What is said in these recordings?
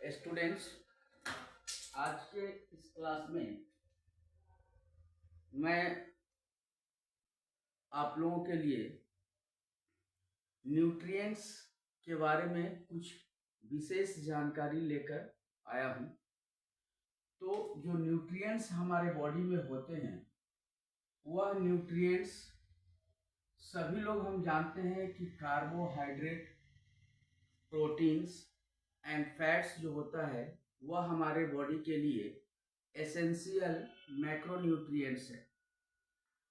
Students, आज के इस क्लास में मैं आप लोगों के लिए न्यूट्रिएंट्स के बारे में कुछ विशेष जानकारी लेकर आया हूं। तो जो न्यूट्रिएंट्स हमारे बॉडी में होते हैं वह न्यूट्रिएंट्स सभी लोग हम जानते हैं कि कार्बोहाइड्रेट, प्रोटीन्स एंड फैट्स जो होता है वह हमारे बॉडी के लिए एसेंशियल मैक्रोन्यूट्रिएंट्स है।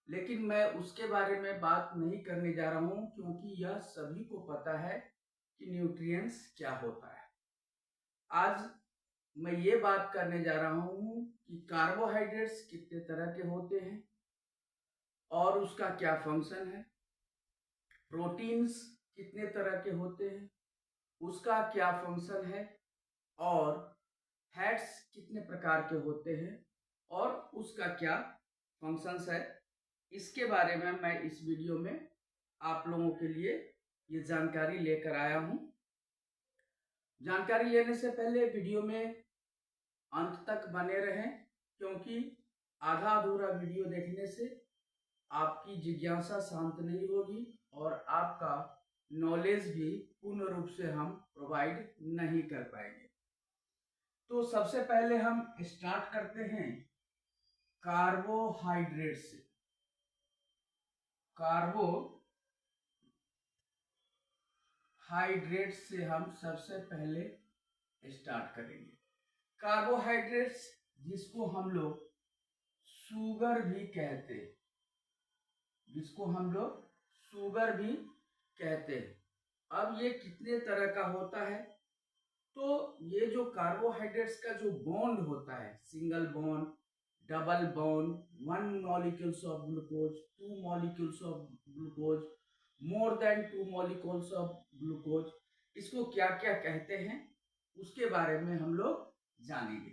लेकिन मैं उसके बारे में बात नहीं करने जा रहा हूं क्योंकि यह सभी को पता है कि न्यूट्रिएंट्स क्या होता है। आज मैं ये बात करने जा रहा हूं कि कार्बोहाइड्रेट्स कितने तरह के होते हैं और उसका क्या फंक्शन है, प्रोटीन्स कितने तरह के होते हैं उसका क्या फंक्शन है, और फैट्स कितने प्रकार के होते हैं और उसका क्या फंक्शंस है। इसके बारे में मैं इस वीडियो में आप लोगों के लिए ये जानकारी लेकर आया हूं। जानकारी लेने से पहले वीडियो में अंत तक बने रहें क्योंकि आधा अधूरा वीडियो देखने से आपकी जिज्ञासा शांत नहीं होगी और आपका नॉलेज भी पूर्ण रूप से हम प्रोवाइड नहीं कर पाएंगे। तो सबसे पहले हम स्टार्ट करते हैं कार्बोहाइड्रेट से। कार्बोहाइड्रेट से हम सबसे पहले स्टार्ट करेंगे। कार्बोहाइड्रेट्स जिसको हम लोग शुगर भी कहते हैं, अब ये कितने तरह का होता है? तो ये जो कार्बोहाइड्रेट्स का जो बॉन्ड होता है, single bond, double bond, 1 molecules of glucose, 2 molecules of glucose, more than 2 molecules of glucose, इसको क्या क्या कहते हैं उसके बारे में हम लोग जानेंगे।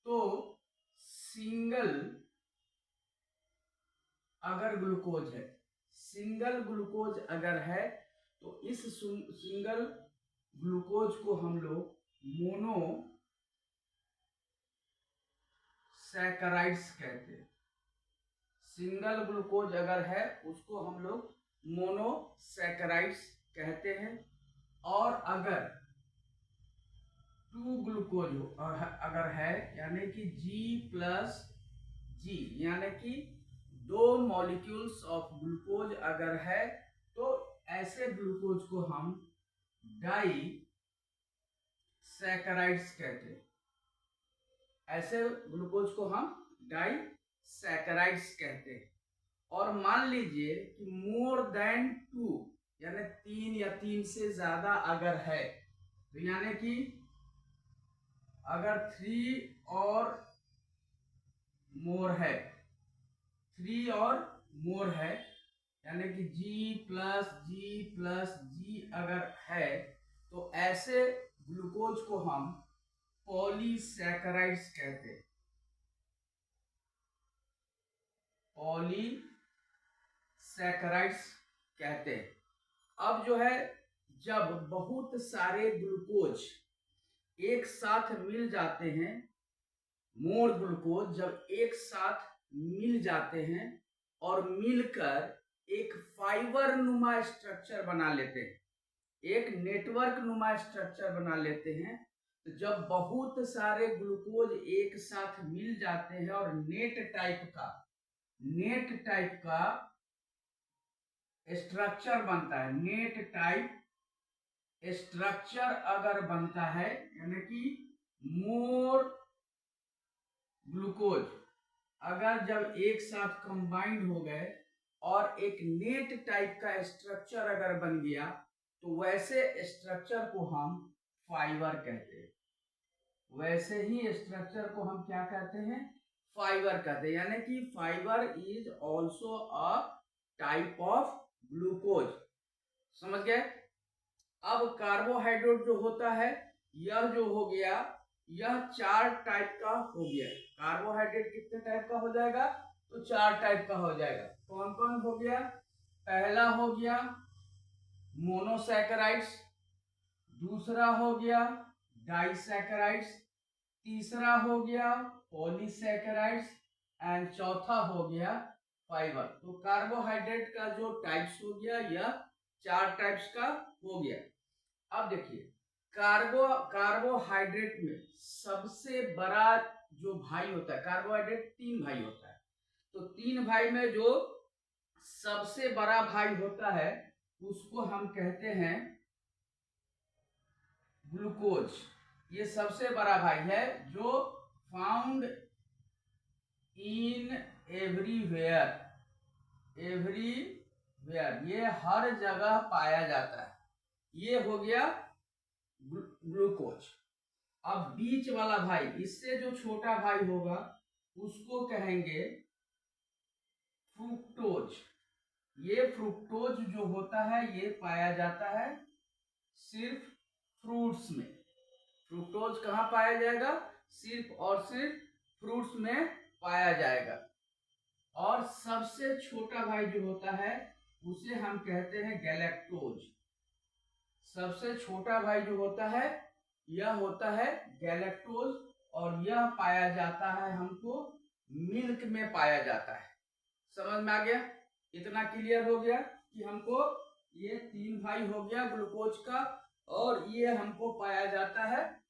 तो सिंगल अगर ग्लूकोज है, सिंगल ग्लूकोज अगर है तो इस सिंगल ग्लूकोज को हम लोग मोनो सैकराइड्स कहते हैं। सिंगल ग्लूकोज अगर है उसको हम लोग मोनोसैकराइड्स कहते हैं। और अगर 2 ग्लूकोज अगर है यानी कि G+G यानी कि 2 मॉलिक्यूल्स ऑफ ग्लूकोज अगर है तो ऐसे ग्लूकोज को हम डाई सैकराइड्स कहते हैं। ऐसे ग्लूकोज को हम डाई सैकराइड्स कहते हैं। और मान लीजिए कि मोर देन 2 यानी 3 या 3 से ज्यादा अगर है तो यानी कि अगर 3 और मोर है, 3 और मोर है यानी कि G+G+G अगर है तो ऐसे ग्लूकोज को हम पॉलीसैकराइड्स कहते हैं। पॉलीसैकराइड्स कहते हैं। अब जो है जब बहुत सारे ग्लूकोज एक साथ मिल जाते हैं, मोर ग्लूकोज जब एक साथ मिल जाते हैं और मिलकर एक फाइबर नुमा स्ट्रक्चर बना लेते हैं, एक नेटवर्क नुमा स्ट्रक्चर बना लेते हैं, तो जब बहुत सारे ग्लूकोज एक साथ मिल जाते हैं और नेट टाइप का स्ट्रक्चर बनता है, नेट टाइप स्ट्रक्चर अगर बनता है यानी कि मोर ग्लूकोज अगर जब एक साथ कंबाइंड हो गए और एक नेट टाइप का स्ट्रक्चर अगर बन गया तो वैसे स्ट्रक्चर को हम फाइबर कहते हैं। वैसे ही स्ट्रक्चर को हम क्या कहते हैं? फाइबर कहते हैं। यानी कि fibre is also a type of glucose. समझ गए? अब कार्बोहाइड्रेट जो होता है यह जो हो गया, यह 4 टाइप का हो गया। कार्बोहाइड्रेट कितने टाइप का हो जाएगा? तो 4 टाइप का हो जाएगा। कौन कौन हो गया? पहला हो गया मोनोसैकराइड्स, दूसरा हो गया डाइसैकेराइड्स, तीसरा हो गया पॉलीसैकेराइड्स एंड चौथा हो गया फाइबर। तो कार्बोहाइड्रेट का जो टाइप्स हो गया यह 4 टाइप्स का हो गया। अब देखिए कार्बोहाइड्रेट में सबसे बड़ा जो भाई होता है, कार्बोहाइड्रेट 3 भाई होता है, तो 3 भाई में जो सबसे बड़ा भाई होता है उसको हम कहते हैं ग्लूकोज। ये सबसे बड़ा भाई है जो फाउंड इन एवरीवेयर, ये हर जगह पाया जाता है। ये हो गया ग्लूकोज। अब बीच वाला भाई, इससे जो छोटा भाई होगा उसको कहेंगे फ्रुक्टोज। ये फ्रुक्टोज जो होता है ये पाया जाता है सिर्फ फ्रूट्स में। फ्रुक्टोज कहाँ पाया जाएगा? सिर्फ और सिर्फ फ्रूट्स में पाया जाएगा। और सबसे छोटा भाई जो होता है उसे हम कहते हैं गैलेक्टोज। सबसे छोटा भाई जो होता है यह होता है गैलेक्टोज, और यह पाया जाता है हमको मिल्क में पाया जाता है। समझ में आ गया? इतना क्लियर हो गया कि हमको ये 3 भाई हो गया ग्लूकोज का, और ये हमको पाया जाता है।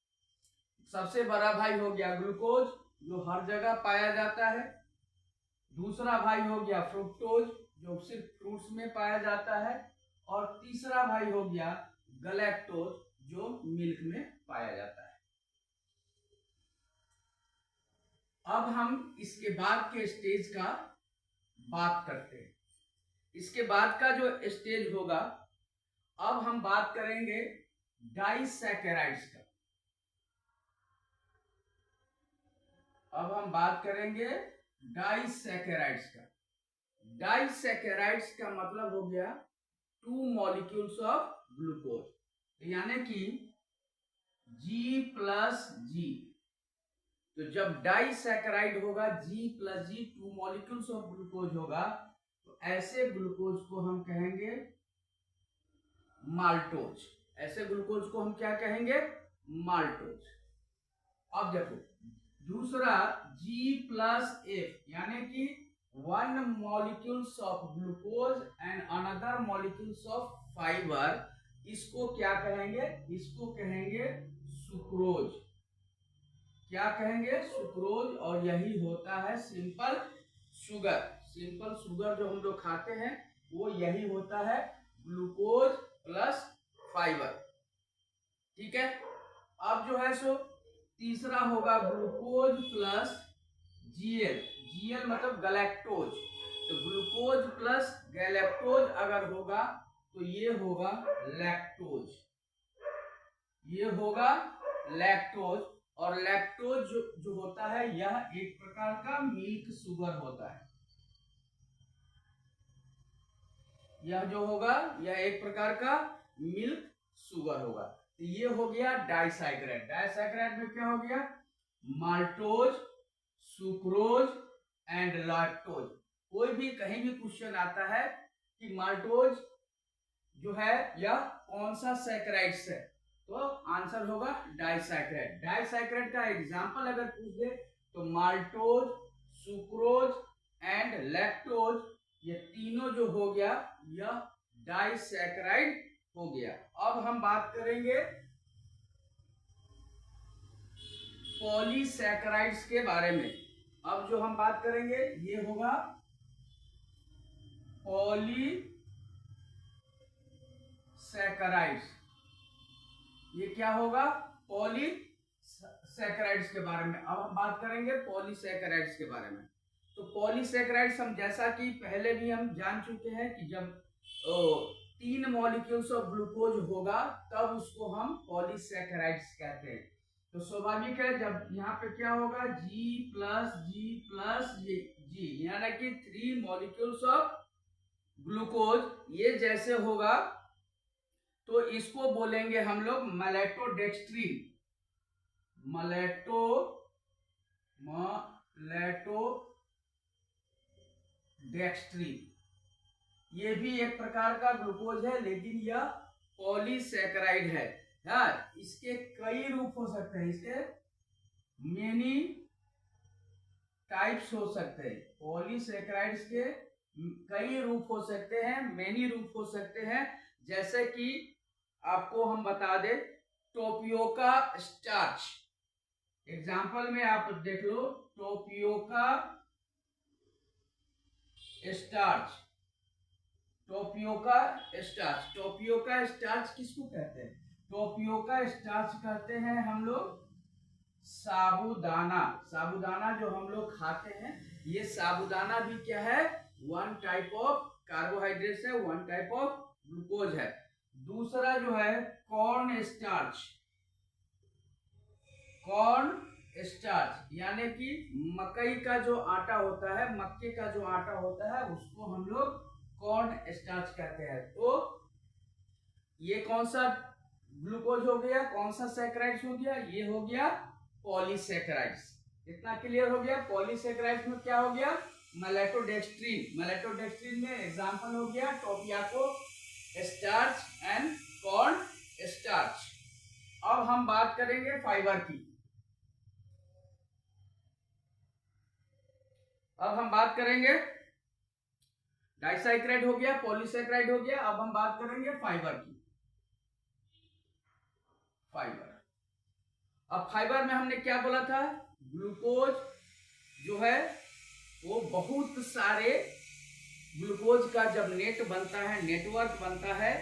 सबसे बड़ा भाई हो गया ग्लूकोज जो हर जगह पाया जाता है। दूसरा भाई हो गया फ्रुक्टोज जो सिर्फ फ्रूट्स में पाया जाता है। और तीसरा भाई हो गया गैलेक्टोज जो मिल्क में पाया जाता है। अब हम इसके बाद के स्टेज का बात करते हैं। इसके बाद का जो स्टेज होगा, अब हम बात करेंगे डाइसैकेराइड्स का। अब हम बात करेंगे डाइसैकेराइड्स का। डाइसैकेराइड्स का मतलब हो गया 2 मॉलिक्यूल्स ऑफ ग्लूकोज, यानी कि G+G। तो जब डाइसैकेराइड होगा G+G 2 मॉलिक्यूल्स ऑफ ग्लूकोज होगा, तो ऐसे ग्लूकोज को हम कहेंगे माल्टोज। ऐसे ग्लूकोज को हम क्या कहेंगे? माल्टोज। अब देखो दूसरा G+F, यानी कि 1 molecules of glucose and another molecules of fibre, इसको क्या कहेंगे? इसको कहेंगे सुक्रोज। क्या कहेंगे? सुक्रोज। और यही होता है सिंपल शुगर। सिंपल शुगर जो हम लोग खाते हैं वो यही होता है, ग्लूकोज प्लस फाइबर। ठीक है। अब जो है सो तीसरा होगा ग्लूकोज प्लस Gl। Gl मतलब गैलेक्टोज। तो ग्लूकोज प्लस गैलेक्टोज अगर होगा तो ये होगा लैक्टोज। ये होगा लैक्टोज। और लैक्टोज जो होता है यह एक प्रकार का मिल्क शुगर होता है। यह जो होगा यह एक प्रकार का मिल्क शुगर होगा। तो ये हो गया डाइसैकेराइड। डाइसैकेराइड में क्या हो गया? Maltose, sucrose and lactose. कोई भी कहीं भी क्वेश्चन आता है कि माल्टोज जो है यह कौन सा सैकेराइड्स है, तो आंसर होगा डाइसैकेराइड। डाइसैकेराइड का एग्जांपल अगर पूछ दे तो माल्टोज, सुक्रोज एंड लैक्टोज, ये तीनों जो हो गया यह डाइसैकेराइड हो गया। अब हम बात करेंगे पॉलीसैकेराइड्स के बारे में। अब जो हम बात करेंगे ये होगा पॉलीसैकेराइड्स। ये क्या होगा? पॉलीसैकेराइड्स के बारे में। अब हम बात करेंगे पॉलीसैकेराइड्स के बारे में। तो पॉलीसैकेराइड्स हम जैसा कि पहले भी हम जान चुके हैं कि जब 3 मॉलिक्यूल्स ऑफ ग्लूकोज होगा तब उसको हम पॉलीसैकेराइड्स कहते हैं। तो स्वाभाविक है जब यहाँ पे क्या होगा G+G+G, यानी कि 3 मॉलिक्यूल्स ऑफ ग्लूकोज, ये जैसे होगा तो इसको बोलेंगे हम लोग मैलेटोडेक्स्ट्रीन। मैलेटोडेक्स्ट्रीन ये भी एक प्रकार का ग्लूकोज है, लेकिन यह पॉलीसैकेराइड है। हाँ, इसके कई रूप हो सकते हैं, इसके मेनी टाइप्स हो सकते हैं। पॉलीसेकेराइड्स के कई रूप हो सकते हैं, मेनी रूप हो सकते हैं। जैसे कि आपको हम बता दें, टोपियोका स्टार्च, एग्जाम्पल में आप देख लो, टोपियोका स्टार्च, टोपियोका स्टार्च। टोपियोका स्टार्च किसको कहते हैं? टोपियोका स्टार्च कहते हैं हम लोग साबूदाना। साबूदाना जो हम लोग खाते हैं, ये साबूदाना भी क्या है? वन टाइप ऑफ कार्बोहाइड्रेट्स है, वन टाइप ऑफ ग्लूकोज है। दूसरा जो है कॉर्न स्टार्च, कॉर्न स्टार्च यानी कि मकई का जो आटा होता है, मक्के का जो आटा होता है, उसको हम लोग कॉर्न स्टार्च कहते हैं। तो ये कौन सा ग्लूकोज हो गया, कौन सा सैकराइड्स हो गया? ये हो गया पॉलीसेकेराइड्स। इतना क्लियर हो गया। पॉलीसेकेराइड्स में क्या हो गया? मैलेटोडेक्स्ट्रीन। मैलेटोडेक्स्ट्रीन में एग्जांपल हो गया टोपियाको स्टार्च एंड कॉर्न स्टार्च। अब हम बात करेंगे फाइबर की। अब हम बात करेंगे, डाइसैकेराइड हो गया, पॉलीसेकेराइड हो गया। अब हम बात करेंगे फाइबर की। फाइबर, अब फाइबर में हमने क्या बोला था? ग्लूकोज जो है वो बहुत सारे ग्लूकोज का जब नेट बनता है, नेटवर्क बनता है,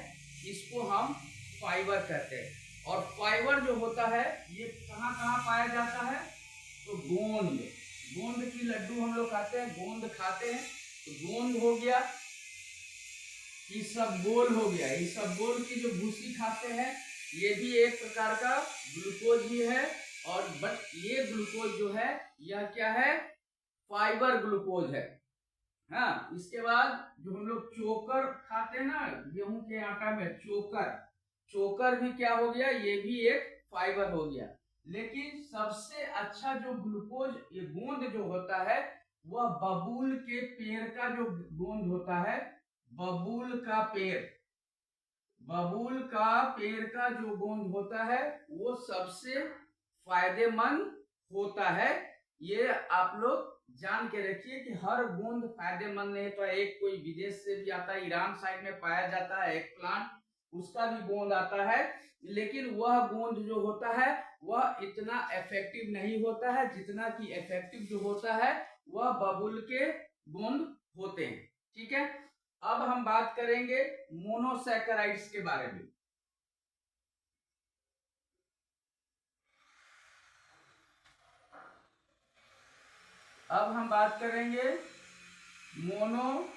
इसको हम फाइबर कहते हैं। और फाइबर जो होता है ये कहाँ कहाँ पाया जाता है? तो गोंद, गोंद की लड्डू हम लोग खाते हैं, गोंद खाते हैं, तो गोंद हो गया, इसबगोल हो गया, इसबगोल की जो भूसी खाते हैं, ये भी एक प्रकार का ग्लूकोज ही है। और बट ये ग्लूकोज जो है यह क्या है? फाइबर ग्लूकोज है। हाँ, इसके बाद जो हम लोग चोकर खाते हैं ना, गेहूं के आटा में चोकर, चोकर भी क्या हो गया? ये भी एक फाइबर हो गया। लेकिन सबसे अच्छा जो ग्लूकोज, ये गोंद जो होता है, वह बबूल के पेड़ का जो गोंद होता है, बबूल का पेड़, बबूल का पेड़ का जो गोंद होता है वो सबसे फायदेमंद होता है। ये आप लोग जान के रखिए कि हर गोंद फायदेमंद नहीं। तो एक कोई विदेश से भी आता है, ईरान साइड में पाया जाता है एक प्लांट, उसका भी गोंद आता है, लेकिन वह गोंद जो होता है वह इतना इफेक्टिव नहीं होता है जितना कि इफेक्टिव जो होता है वह बबूल के गोंद होते हैं। ठीक है, अब हम बात करेंगे मोनोसैकेराइड्स के बारे में। अब हम बात करेंगे मोनोसैकेराइड्स।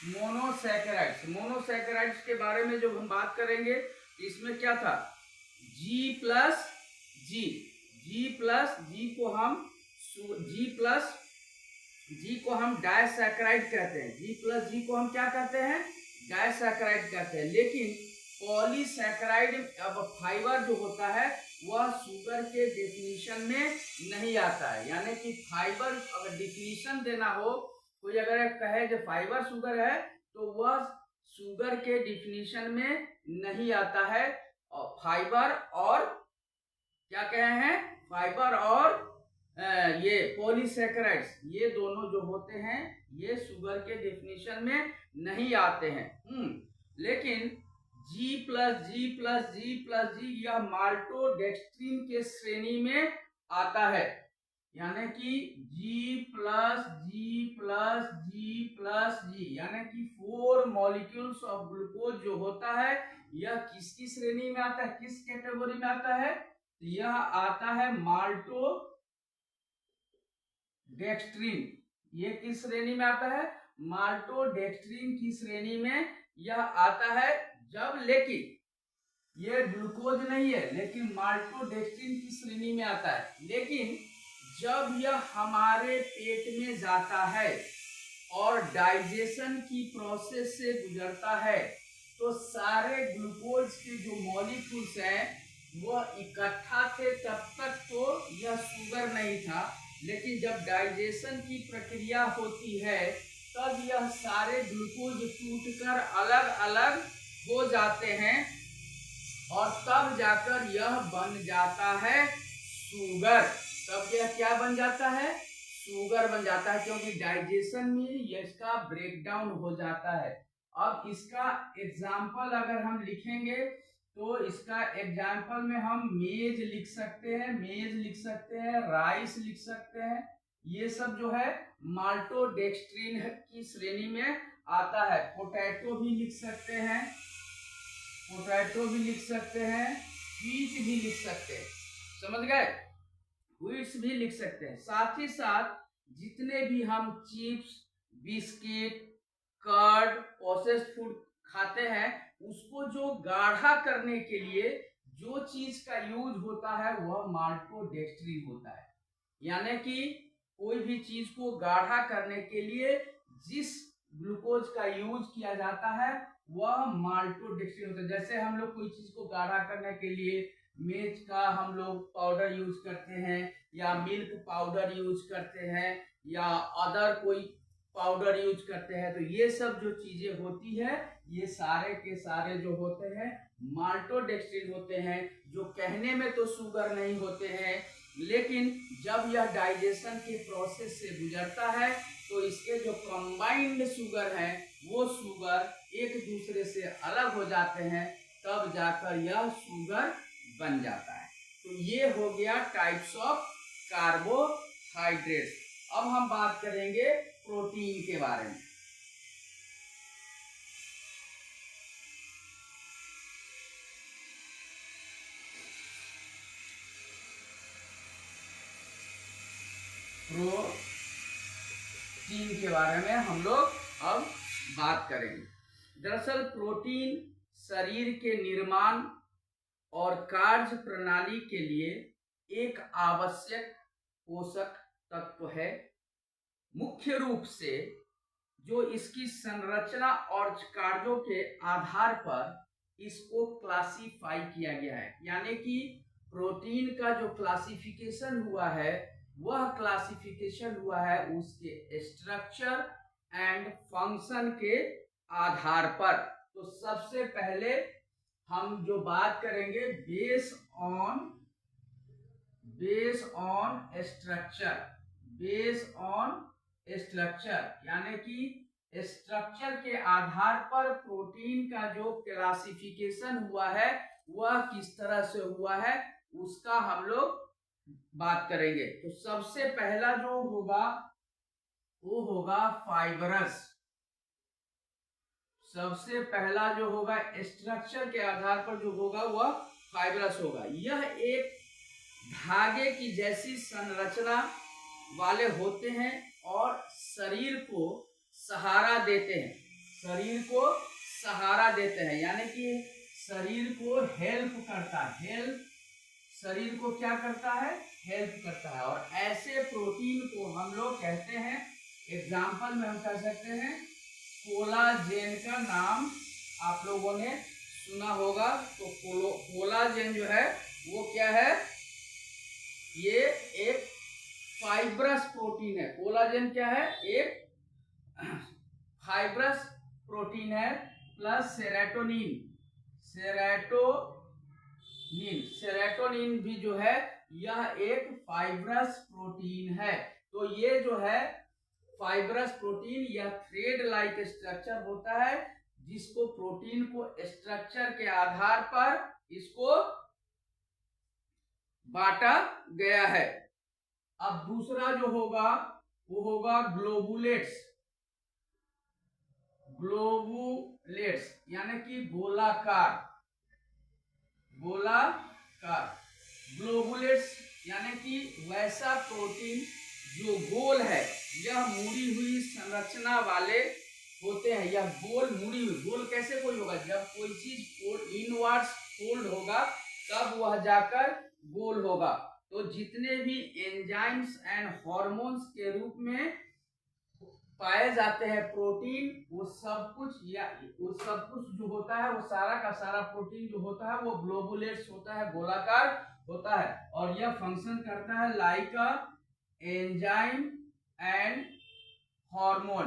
मोनोसैकेराइड्स, मोनोसैकेराइड्स के बारे में जब हम बात करेंगे, इसमें क्या था? G प्लस जी, G प्लस जी को हम G को हम डायसैकेराइड कहते हैं। G प्लस जी को हम क्या कहते हैं? डायसैकेराइड कहते हैं। लेकिन पॉलीसैकेराइड, अब फाइबर जो होता है वह शुगर के डेफिनेशन में नहीं आता है। यानी कि फाइबर अगर डेफिनेशन देना हो, कोई अगर कहे कि फाइबर शुगर है, तो वह शुगर के डेफिनेशन में नहीं आता है। और फाइबर और क्या कहे हैं? फाइबर और ये पॉलीसैकेराइड्स, ये दोनों जो होते हैं ये शुगर के डेफिनेशन में नहीं आते हैं। लेकिन G प्लस जी प्लस जी प्लस जी यह माल्टोडेक्स्ट्रीन के श्रेणी में आता है। यानी कि G प्लस जी प्लस जी प्लस जी यानी कि 4 मॉलिक्यूल्स ऑफ ग्लूकोज जो होता है यह किसकी श्रेणी में आता है? किस कैटेगरी में आता है? यह आता है माल्टोडेक्स्ट्रीन। ये किस श्रेणी में आता है? माल्टोडेक्स्ट्रीन की श्रेणी में यह आता है। जब, लेकिन ये ग्लूकोज नहीं है, लेकिन माल्टोडेक्स्ट्रीन की श्रेणी में आता है। लेकिन जब यह हमारे पेट में जाता है और डाइजेशन की प्रोसेस से गुजरता है, तो सारे ग्लूकोज के जो मॉलिक्यूल्स हैं वह इकट्ठा थे, तब तक तो यह शुगर नहीं था। लेकिन जब डाइजेशन की प्रक्रिया होती है तब यह सारे ग्लूकोज टूटकर अलग अलग हो जाते हैं और तब जाकर यह बन जाता है शुगर। तब यह क्या बन जाता है? शुगर बन जाता है, क्योंकि डाइजेशन में इसका ब्रेकडाउन हो जाता है। अब इसका एग्जाम्पल अगर हम लिखेंगे तो इसका एग्जाम्पल में हम मेज लिख सकते हैं, मेज लिख सकते हैं, राइस लिख सकते हैं। ये सब जो है माल्टोडेक्स्ट्रिन की श्रेणी में आता है। पोटैटो भी लिख सकते हैं, पोटैटो भी लिख सकते हैं, व्हीट भी लिख सकते हैं, समझ गए? व्हीट्स भी लिख सकते हैं। साथ ही साथ जितने भी हम chips, biscuit, curd, processed food खाते हैं, उसको जो गाढ़ा करने के लिए जो चीज का यूज होता है वह माल्टोडेक्स्ट्रिन होता है। यानी कि कोई भी चीज को गाढ़ा करने के लिए जिस ग्लूकोज का यूज किया जाता है वह माल्टोडेक्स्ट्रिन होता है। जैसे हम लोग कोई चीज को गाढ़ा करने के लिए मिर्च का हम लोग पाउडर यूज करते हैं, या मिल्क पाउडर यूज करते हैं, या अदर कोई पाउडर यूज करते हैं, तो ये सब जो चीजें होती है ये सारे के सारे जो होते हैं माल्टोडेक्स्ट्रिन होते हैं, जो कहने में तो शुगर नहीं होते हैं, लेकिन जब यह डाइजेशन के प्रोसेस से गुजरता है तो इसके जो कंबाइंड शुगर हैं वो शुगर एक दूसरे से अलग हो जाते हैं, तब जाकर यह शुगर बन जाता है। तो ये हो गया टाइप्स ऑफ कार्बोहाइड्रेट्स। अब हम बात करेंगे प्रोटीन के बारे में। प्रोटीन के बारे में हम लोग अब बात करेंगे। दरअसल प्रोटीन शरीर के निर्माण और कार्य प्रणाली के लिए एक आवश्यक पोषक तत्व है। मुख्य रूप से जो इसकी संरचना और कार्यों के आधार पर इसको क्लासिफाई किया गया है, यानी कि प्रोटीन का जो क्लासिफिकेशन हुआ है वह क्लासिफिकेशन हुआ है उसके स्ट्रक्चर एंड फंक्शन के आधार पर। तो सबसे पहले हम जो बात करेंगे बेस ऑन स्ट्रक्चर, यानी कि स्ट्रक्चर के आधार पर प्रोटीन का जो क्लासिफिकेशन हुआ है वह किस तरह से हुआ है उसका हम लोग बात करेंगे। तो सबसे पहला जो होगा वो होगा फाइबरस। सबसे पहला जो होगा स्ट्रक्चर के आधार पर जो होगा वह फाइबरस होगा। यह एक धागे की जैसी संरचना वाले होते हैं और शरीर को सहारा देते हैं, शरीर को सहारा देते हैं, यानी कि शरीर को हेल्प करता है, शरीर को क्या करता है? हेल्प करता है। और ऐसे प्रोटीन को हम लोग कहते हैं, एग्जाम्पल में हम कह सकते हैं कोलाजेन का नाम आप लोगों ने सुना होगा। तो कोलाजेन जो है वो क्या है? ये एक फाइब्रस प्रोटीन है। कोलाजेन क्या है? एक फाइब्रस प्रोटीन है। प्लस सेरोटोनिन भी जो है यह एक फाइब्रस प्रोटीन है। तो ये जो है फाइब्रस प्रोटीन यह थ्रेड लाइक स्ट्रक्चर होता है, जिसको प्रोटीन को स्ट्रक्चर के आधार पर इसको बांटा गया है। अब दूसरा जो होगा वो होगा ग्लोबुलेट्स, यानी कि गोलाकार। ग्लोबुलेट्स यानी कि वैसा प्रोटीन जो गोल है, यह मुड़ी हुई संरचना वाले होते हैं। यह गोल मुड़ी हुई, गोल कैसे कोई होगा? जब कोई चीज इनवर्ड्स फोल्ड होगा तब वह जाकर गोल होगा। तो जितने भी एंजाइम्स एंड हार्मोन्स के रूप में पाए जाते हैं प्रोटीन, वो सब कुछ जो होता है वो सारा का सारा प्रोटीन जो होता है वो ग्लोबुलेट्स होता है, गोलाकार होता है। और यह फंक्शन करता है like a enzyme and hormone.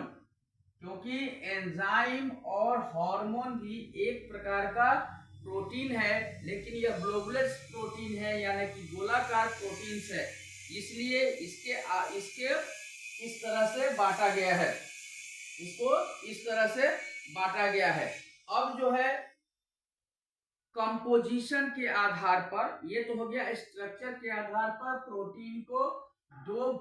क्योंकि एंजाइम और हार्मोन भी एक प्रकार का प्रोटीन है, लेकिन यह ग्लोबुलर प्रोटीन है, यानी कि गोलाकार प्रोटीन्स है, इसलिए इसके इस तरह से बांटा गया है, इसको इस तरह से बांटा गया है। अब जो है कंपोजिशन के आधार पर, ये तो हो गया स्ट्रक्चर के आधार पर प्रोटीन को दो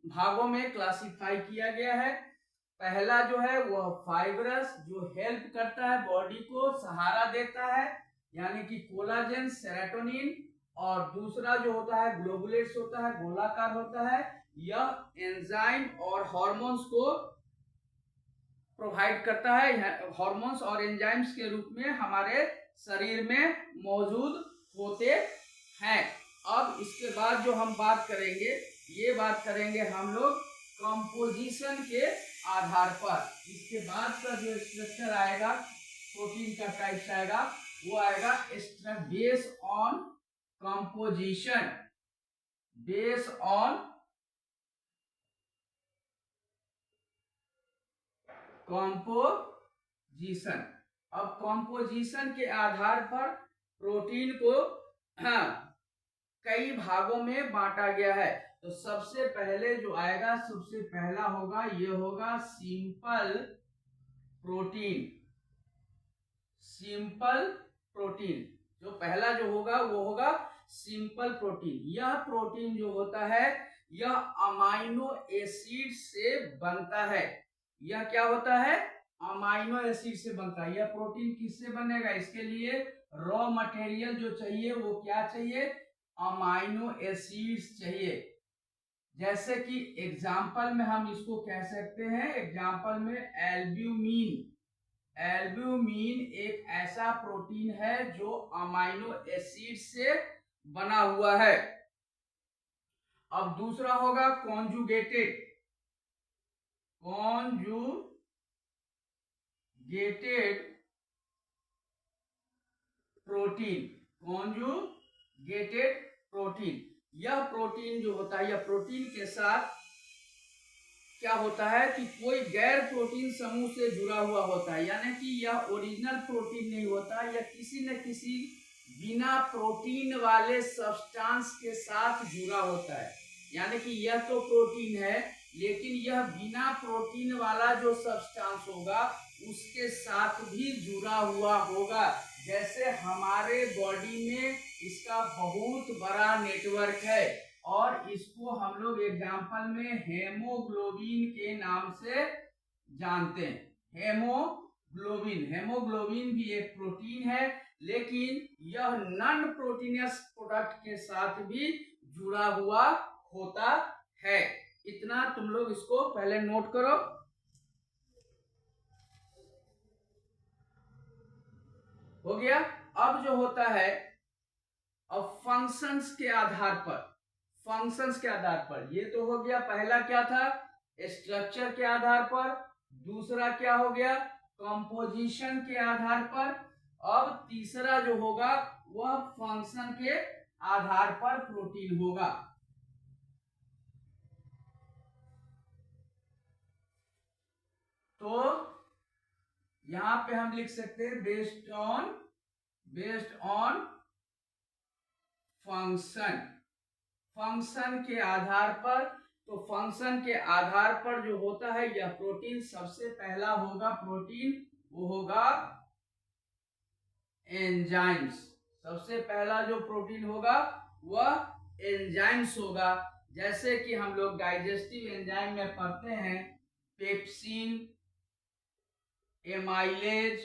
भागों में क्लासिफाई किया गया है। पहला जो है वह फाइब्रस, जो हेल्प करता है बॉडी को, सहारा देता है, यानी कि कोलाजन, सेरोटोनिन, और दूसरा जो होता है ग्लोबुलेट्स होता है, गोलाकार होता है, यह एंजाइम और हार्मोन्स को प्रोवाइड करता है। हार्मोन्स और एंजाइम्स के रूप में हमारे शरीर में मौजूद होते हैं। अब इसके बाद जो हम बात करेंगे, ये बात करेंगे हम लोग कंपोजिशन के आधार पर। इसके बाद का जो स्ट्रक्चर आएगा, प्रोटीन का टाइप्स आएगा, वो आएगा base on composition, base on composition. अब कंपोजिशन के आधार पर प्रोटीन को कई भागों में बांटा गया है। तो सबसे पहले जो आएगा, सबसे पहला होगा, ये होगा सिंपल प्रोटीन। सिंपल प्रोटीन जो पहला जो होगा वो होगा सिंपल प्रोटीन। यह प्रोटीन जो होता है, यह अमाइनो एसिड से बनता है। यह क्या होता है? अमाइनो एसिड से बनता है। यह प्रोटीन किससे बनेगा? इसके लिए रॉ मटेरियल जो चाहिए वो क्या चाहिए? अमाइनो एसिड्स चाहिए। जैसे कि एग्जाम्पल में हम इसको कह सकते हैं, एग्जाम्पल में एल्ब्यूमिन। एल्ब्यूमिन एक ऐसा प्रोटीन है जो अमाइनो एसिड से बना हुआ है। अब दूसरा होगा कॉन्जुगेटेड प्रोटीन। कॉन्जुगेटेड प्रोटीन, यह प्रोटीन जो होता है, यह प्रोटीन के साथ क्या होता है कि कोई गैर प्रोटीन समूह से जुड़ा हुआ होता है, यानी कि यह ओरिजिनल प्रोटीन नहीं होता, यह किसी न किसी बिना प्रोटीन वाले सब्सटेंस के साथ जुड़ा होता है। यानी कि यह तो प्रोटीन है, लेकिन यह बिना प्रोटीन वाला जो सब्सटेंस होगा उसके साथ भी जुड़ा हुआ होगा। जैसे हमारे बॉडी में इसका बहुत बड़ा नेटवर्क है, और इसको हम लोग एग्जाम्पल में हेमोग्लोबिन के नाम से जानते हैं। हेमोग्लोबिन भी एक प्रोटीन है, लेकिन यह नॉन प्रोटीनस प्रोडक्ट के साथ भी जुड़ा हुआ होता है। इतना तुम लोग इसको पहले नोट करो। हो गया। अब जो होता है, अब फंक्शंस के आधार पर, ये तो हो गया, पहला क्या था? स्ट्रक्चर के आधार पर। दूसरा क्या हो गया? कंपोजिशन के आधार पर। अब तीसरा जो होगा वह फंक्शन के आधार पर प्रोटीन होगा। तो यहां पे हम लिख सकते हैं बेस्ड ऑन फंक्शन के आधार पर। तो फंक्शन के आधार पर जो होता है, यह प्रोटीन सबसे पहला होगा, प्रोटीन वो होगा एंजाइम्स। सबसे पहला जो प्रोटीन होगा वह एंजाइम्स होगा। जैसे कि हम लोग डाइजेस्टिव एंजाइम में पढ़ते हैं, पेप्सिन, एमाइलेज,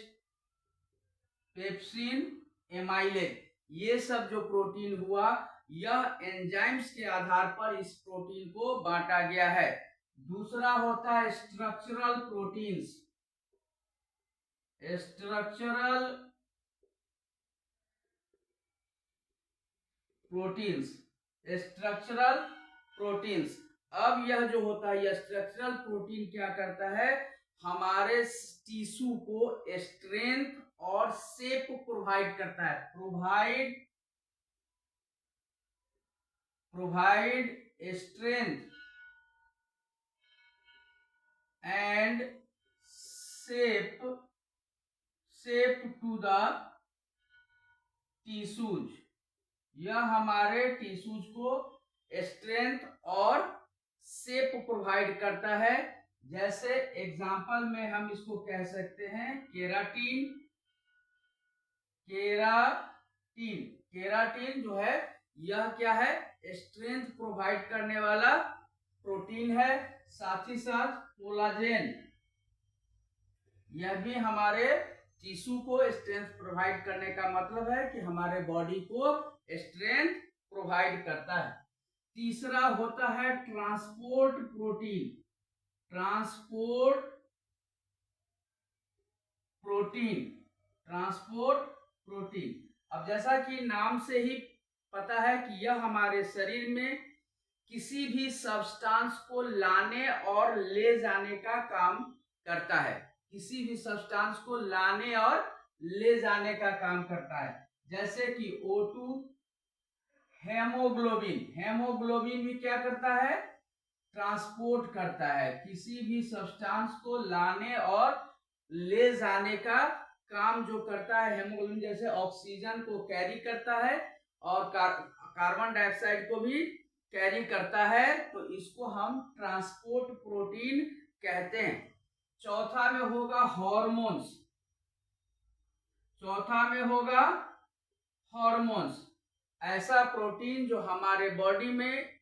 ये सब जो प्रोटीन हुआ, यह एंजाइम्स के आधार पर इस प्रोटीन को बांटा गया है। दूसरा होता है स्ट्रक्चरल प्रोटीन्स। Structural proteins. अब यह जो होता है, यह स्ट्रक्चरल प्रोटीन क्या करता है? हमारे टिश्यू को स्ट्रेंथ और शेप प्रोवाइड करता है। Provide strength and shape to the tissues, यह हमारे टिश्यूज को स्ट्रेंथ और शेप प्रोवाइड करता है। जैसे एग्जांपल में हम इसको कह सकते हैं केराटिन। केराटिन जो है यह क्या है, स्ट्रेंथ प्रोवाइड करने वाला प्रोटीन है। साथ ही साथ कोलाजेन, यह भी हमारे टिश्यू को स्ट्रेंथ प्रोवाइड करने का मतलब है कि हमारे बॉडी को स्ट्रेंथ प्रोवाइड करता है। तीसरा होता है ट्रांसपोर्ट प्रोटीन। अब जैसा कि नाम से ही पता है कि यह हमारे शरीर में किसी भी सब्सटेंस को लाने और ले जाने का काम करता है। किसी भी सब्सटेंस को लाने और ले जाने का काम करता है। जैसे कि O2, हेमोग्लोबिन भी क्या करता है, ट्रांसपोर्ट करता है। किसी भी सब्सटेंस को लाने और ले जाने का काम जो करता है हेमोग्लोबिन, जैसे ऑक्सीजन को कैरी करता है और कार्बन डाइऑक्साइड को भी कैरी करता है, तो इसको हम ट्रांसपोर्ट प्रोटीन कहते हैं। चौथा में होगा हॉर्मोन्स। ऐसा प्रोटीन जो हमारे बॉडी में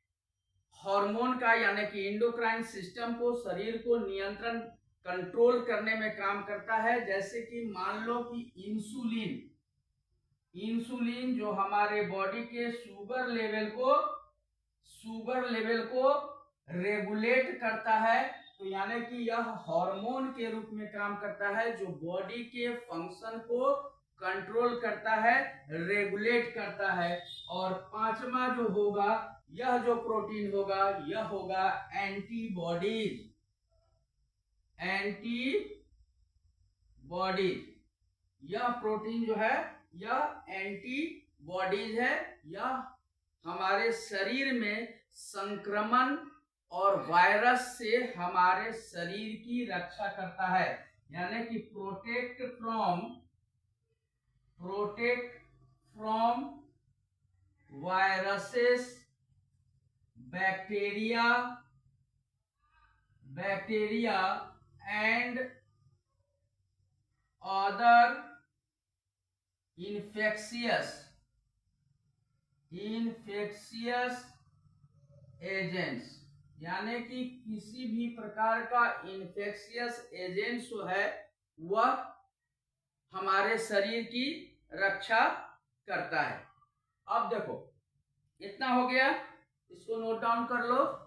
हार्मोन का यानी कि एंडोक्राइन सिस्टम को, शरीर को नियंत्रण कंट्रोल करने में काम करता है। जैसे कि मान लो कि इंसुलिन जो हमारे बॉडी के शुगर लेवल को रेगुलेट करता है, तो यानी कि यह हार्मोन के रूप में काम करता है जो बॉडी के फंक्शन को कंट्रोल करता है, रेगुलेट करता है। और पांचवा जो होगा, यह जो प्रोटीन होगा यह होगा एंटीबॉडीज। यह प्रोटीन जो है यह एंटीबॉडीज है। यह हमारे शरीर में संक्रमण और वायरस से हमारे शरीर की रक्षा करता है, यानी कि protect from viruses, bacteria and other infectious agents, यानी कि किसी भी प्रकार का इन्फेक्शियस एजेंट जो है वह हमारे शरीर की रक्षा करता है। अब देखो इतना हो गया, इसको नोट डाउन कर लो।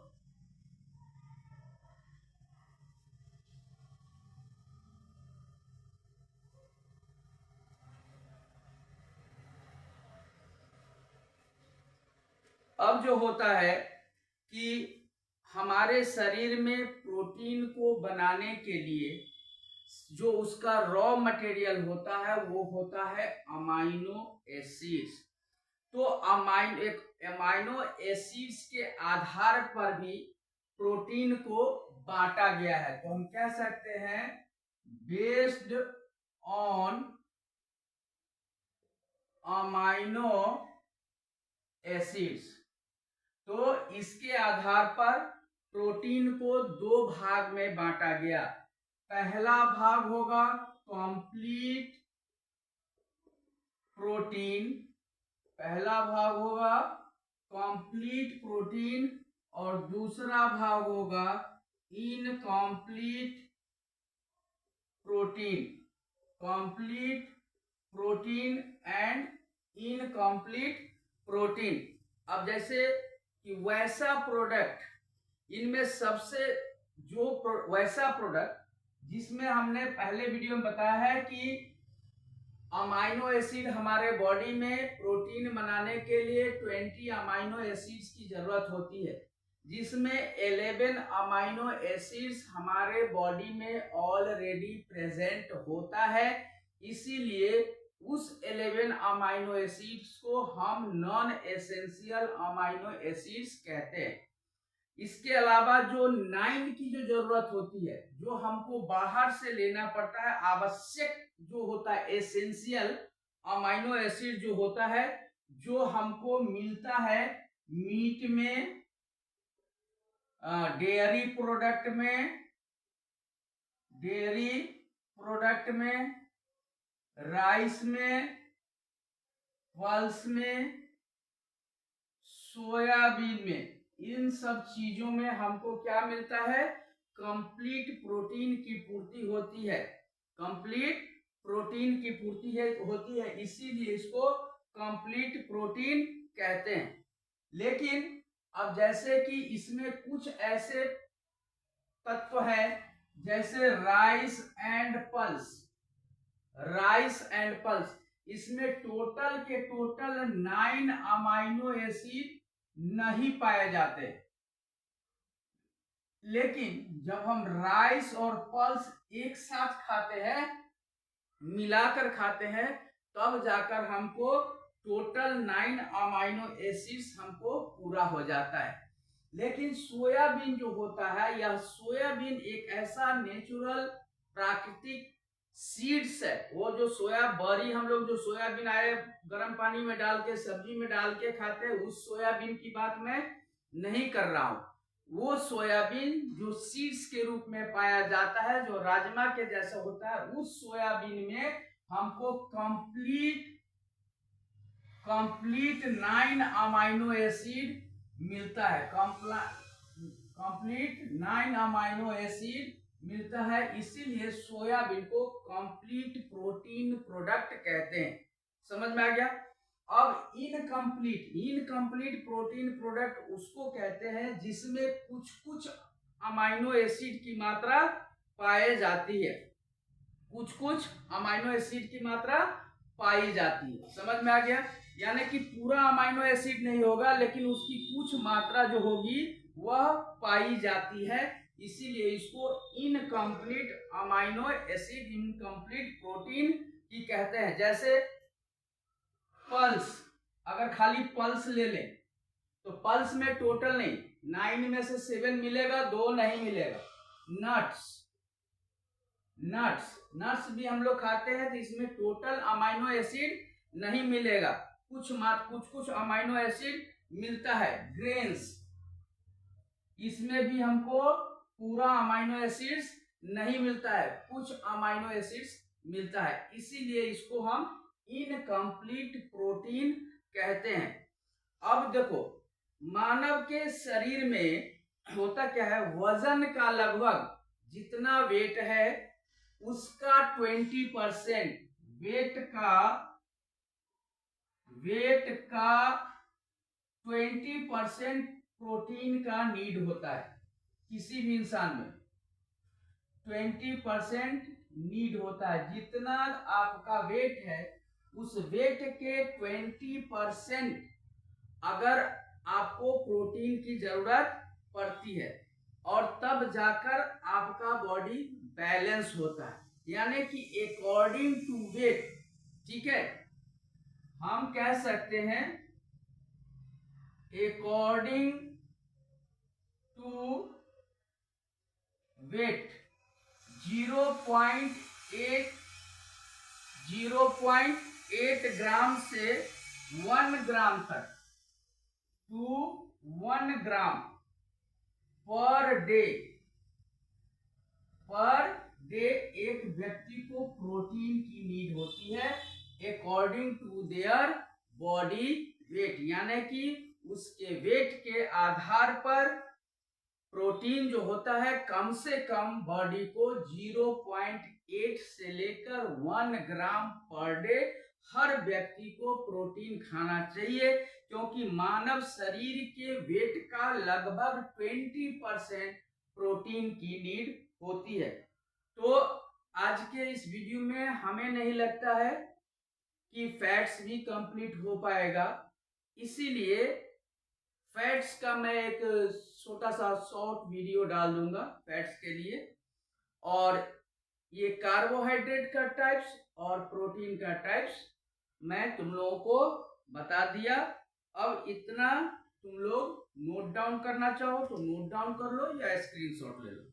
अब जो होता है कि हमारे शरीर में प्रोटीन को बनाने के लिए जो उसका रॉ मटेरियल होता है वो होता है अमाइनो एसिड्स। तो अमाइनो एसिड्स के आधार पर भी प्रोटीन को बांटा गया है। तो हम कह सकते हैं बेस्ड ऑन अमाइनो एसिड्स। तो इसके आधार पर प्रोटीन को दो भाग में बांटा गया। पहला भाग होगा कंप्लीट प्रोटीन, और दूसरा भाग होगा incomplete protein and incomplete protein. अब जैसे कि वैसा प्रोडक्ट, इनमें सबसे वैसा प्रोडक्ट जिसमें हमने पहले वीडियो में बताया है कि अमाइनो एसिड हमारे बॉडी में प्रोटीन बनाने के लिए 20 अमाइनो एसिड्स की जरूरत होती है, जिसमें 11 अमाइनो एसिड्स हमारे बॉडी में ऑलरेडी प्रेजेंट होता है। इसीलिए उस 11 अमाइनो एसिड्स को हम नॉन एसेंशियल अमाइनो एसिड्स कहते हैं। इसके अलावा जो 9 की जो जरूरत होती है, जो हमको बाहर से लेना पड़ता है, आवश्यक जो होता है, एसेंशियल अमाइनो एसिड जो होता है, जो हमको मिलता है मीट में, डेयरी प्रोडक्ट में, राइस में, पल्स में, सोयाबीन में, इन सब चीजों में हमको क्या मिलता है? कंप्लीट प्रोटीन की पूर्ति होती है। कंप्लीट प्रोटीन की पूर्ति होती है, इसीलिए इसको कंप्लीट प्रोटीन कहते हैं। लेकिन अब जैसे कि इसमें कुछ ऐसे तत्व है, जैसे राइस एंड पल्स, इसमें टोटल के टोटल 9 अमाइनो एसिड नहीं पाए जाते। लेकिन जब हम राइस और पल्स एक साथ खाते हैं, मिलाकर खाते हैं, तब जाकर हमको टोटल 9 अमाइनो एसिड्स हमको पूरा हो जाता है। लेकिन सोयाबीन जो होता है, यह सोयाबीन एक ऐसा नेचुरल प्राकृतिक सीड्स है। वो जो सोया बरी, हम लोग जो सोयाबीन आए गर्म पानी में डाल के सब्जी में डाल के खाते हैं, उस सोयाबीन की बात मैं नहीं कर रहा हूँ। वो सोयाबीन जो सीड्स के रूप में पाया जाता है, जो राजमा के जैसा होता है, उस सोयाबीन में हमको कंप्लीट 9 अमाइनो एसिड मिलता है। कंप्लीट 9 अमाइनो एसिड मिलता है, इसीलिए सोयाबीन को कंप्लीट प्रोटीन प्रोडक्ट कहते हैं। समझ में आ गया? अब इनकम्प्लीट प्रोटीन प्रोडक्ट उसको कहते हैं जिसमें कुछ अमाइनो एसिड की मात्रा पाई जाती है। कुछ अमाइनो एसिड की मात्रा पाई जाती है। समझ में आ गया? यानी कि पूरा अमाइनो एसिड नहीं होगा, लेकिन उसकी कुछ मात्रा जो होगी वह पाई जाती है, इसीलिए इसको incomplete amino acid, incomplete protein की कहते हैं। जैसे पल्स, अगर खाली पल्स ले लें तो पल्स में टोटल नहीं, 9 में से 7 मिलेगा, 2 नहीं मिलेगा। नट्स भी हम लोग खाते हैं, तो इसमें टोटल अमाइनो एसिड नहीं मिलेगा, कुछ अमाइनो एसिड मिलता है। ग्रेन्स, इसमें भी हमको पूरा अमाइनो एसिड्स नहीं मिलता है, कुछ अमाइनो एसिड्स मिलता है, इसीलिए इसको हम इनकम्प्लीट प्रोटीन कहते हैं। अब देखो, मानव के शरीर में होता क्या है, वजन का लगभग जितना वेट है उसका 20%, वेट का 20% प्रोटीन का नीड होता है। किसी भी इंसान में 20% नीड होता है। जितना आपका वेट है, उस वेट के 20% अगर आपको प्रोटीन की जरूरत पड़ती है, और तब जाकर आपका बॉडी बैलेंस होता है। यानी कि अकॉर्डिंग टू वेट, ठीक है, हम कह सकते हैं अकॉर्डिंग टू वेट 0.8 ग्राम से 1 ग्राम तक, टू 1 ग्राम पर डे एक व्यक्ति को प्रोटीन की नीड होती है, according to their body weight. यानी कि उसके वेट के आधार पर प्रोटीन जो होता है, कम से कम बॉडी को 0.8 से लेकर 1 ग्राम पर डे हर व्यक्ति को प्रोटीन खाना चाहिए, क्योंकि मानव शरीर के वेट का लगभग 20% प्रोटीन की नीड होती है। तो आज के इस वीडियो में हमें नहीं लगता है कि फैट्स भी कंप्लीट हो पाएगा, इसीलिए फैट्स का मैं एक छोटा सा शॉर्ट वीडियो डाल दूंगा फैट्स के लिए, और ये कार्बोहाइड्रेट का टाइप्स और प्रोटीन का टाइप्स मैं तुम लोगों को बता दिया। अब इतना तुम लोग नोट डाउन करना चाहो तो नोट डाउन कर लो या स्क्रीनशॉट ले लो।